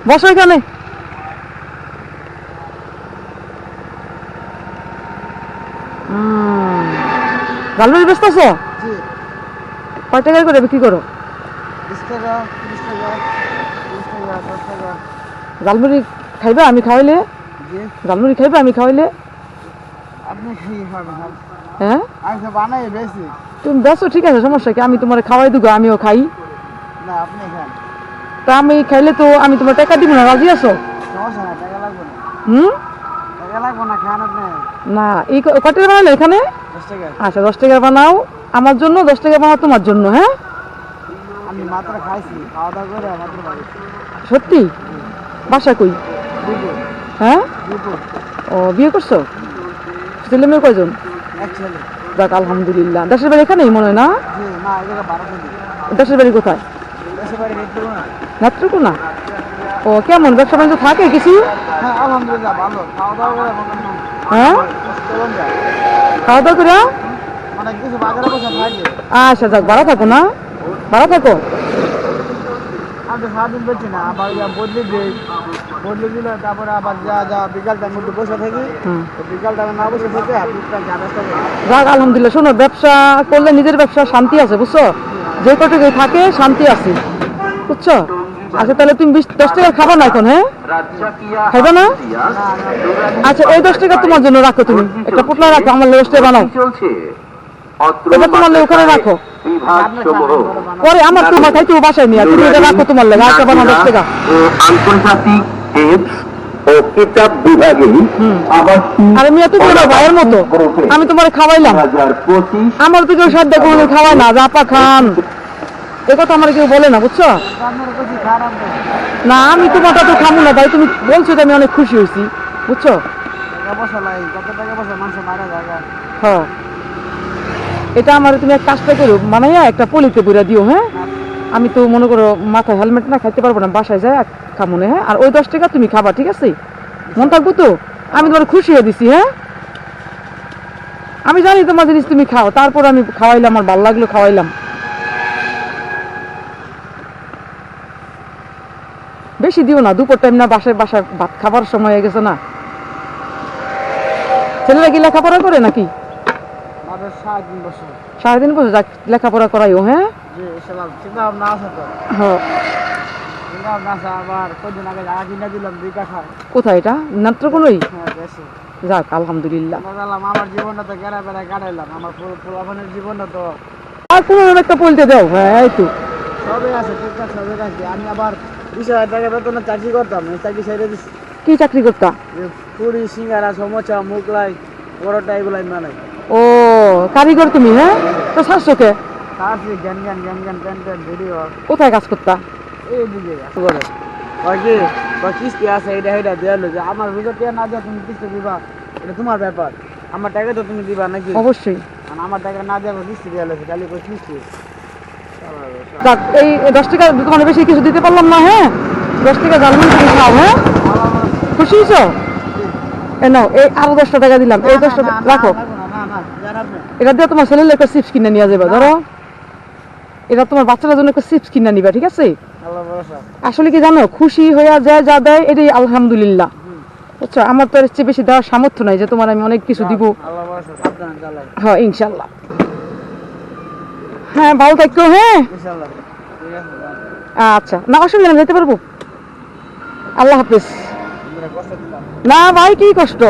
বসো এখানে। জালমুড়ি ব্যস্ত আছো? কয় টাকা করে বিক্রি করো? জালমুড়ি খাইবে আমি খাওয়াইলে? জালমুড়ি খাইবে আমি খাওয়াইলে? হ্যাঁ তুমি বেসো, ঠিক আছে, সমস্যা কি? আমি তোমার খাওয়াই দেবো, আমিও খাই। তা আমি খাইলে তো আমি তোমার টাকা দিব না, রাজি আছো? না এই কত টাকা বানালে এখানে? আচ্ছা 10 টাকা বানাও আমার জন্য, 10 টাকা বানাও তোমার জন্য। হ্যাঁ সত্যি? বাসা কই? হ্যাঁ ও বিয়ে করছো? ছেলে মেয়ে কয়জন? যাক আলহামদুলিল্লাহ। দেশের বাড়ি এখানেই মনে হয় না? দেশের বাড়ি কোথায়? নেত্রকোনা। ও কেমন ব্যবসা বাণিজ্য থাকে কিছু? হ্যাঁ খাওয়া দাওয়া করে? আচ্ছা যাক, ভাড়া থাকো না? ভাড়া থাকো? যাক আলহামদুলিল্লাহ। শোনো, ব্যবসা করলে নিজের ব্যবসা শান্তি আছে, বুঝছো? যে কটুকু থাকে শান্তি আছে, বুঝছো? আচ্ছা তাহলে তুমি 10 টাকা খাবা না এখন? হ্যাঁ খাইবা না? আচ্ছা এই 10 টাকা তোমার জন্য রাখো, তুমি একটা পোটলা রাখো, আমার 10 টাকা বানাও, এটা তোমার লেগে ওখানে রাখো। পরে আমার তোমার খাইতে বাসায় নিয়ে তুমি এটা রাখো তোমার লেগে, আরেকটা বানাও 10 টাকা। আন্তর্জাতিক টিপস ও কিতাব বিভাগে আরে মিয়া তুমি আমার ভাইয়ের মতো, আমি তোমার খাওয়াইলাম, আমার তো কেউ সাধ্য কোনো খাওয়ায় না, জাপা খান এ কথা আমার কেউ বলে না, বুঝছো? না আমি তোমারটা তো খাবো না ভাই, তুমি বলছো তো আমি অনেক খুশি হয়েছি, বুঝছো? হ্যাঁ এটা আমার তুমি এক কাজটা করো, মানাইয়া একটা পলিতে বইরা দিও। হ্যাঁ আমি তো মনে করো মাথায় হেলমেট না খাইতে পারবো না, বাসায় যায় খাবো না। হ্যাঁ আর ওই 10 টাকা তুমি খাবা, ঠিক আছে? মন থাকবো তো, আমি তোমার খুশি হয়ে দিছি। হ্যাঁ আমি জানি তোমার জিনিস তুমি খাও, তারপর আমি খাওয়াইলাম, আমার ভালো লাগলো খাওয়াইলাম। বেশি দিও না, দুপুর টাইম না, বাসায় ভাত খাবার সময় হয়ে গেছে না। ছেলেরা কি লেখাপড়া করে নাকি? 3.5 বছর। যাক লেখাপড়া করাইও। হ্যাঁ কোথায় এটা? নেত্রকোনাই? যাক আলহামদুলিল্লাহ। আর কোনো একটা বলতে দাও। হ্যাঁ এই তো সবই আছে, ঠিকঠাক সবই রাখি। আমি আবার 20,000 টাকা বেতনে চাকরি করতাম, এই চাকরি ছেড়ে দিচ্ছি। কি চাকরি করতা? পুরি, সিঙ্গারা, সমোসা, মুগলাই, পরোটা এগুলাই বানাই। ও কারিগর তুমি? হ্যাঁ তো শাশুকে কোথায় কাজ করতা? এইদিকে করে কিস্তি আছে, এটা এটা দেওয়ালো যে আমার রোজা টিয়া না দেওয়া, তুমি কিস্তি দিবা, এটা তোমার ব্যাপার। আমার টাকা তো তুমি দিবা নাকি? অবশ্যই। আমার টাকা না দেওয়া কিস্তি দেওয়া লাগছে, তাহলে কিস্তি। এই 10 টাকা দোকানে বেশি কিছু দিতে পারলাম না। হ্যাঁ 10 টাকা জালমুড়ি তুমি খাও। হ্যাঁ খুশি হয়েছো? নাও এই আরো 10 টাকা দিলাম, এই 10 টাকা রাখো। এটা দিয়ে তোমার ছেলের একটা চিপস কিনে নিয়ে যাবে, ধরো এটা তোমার বাচ্চাদের জন্য একটা চিপস কিনে নিবা, ঠিক আছে? আসলে কি জানো, খুশি হইয়া যায় যা দেয় এটাই আলহামদুলিল্লাহ, বুঝছো? আমার তো এর চেয়ে বেশি দেওয়ার সামর্থ্য নাই যে তোমার আমি অনেক কিছু দিব। হ্যাঁ ইনশাল্লাহ। হ্যাঁ ভালো থাকো। হ্যাঁ আচ্ছা না অসুবিধা নেই, যেতে পারবো। আল্লাহ হাফিজ। না ভাই কি কষ্ট।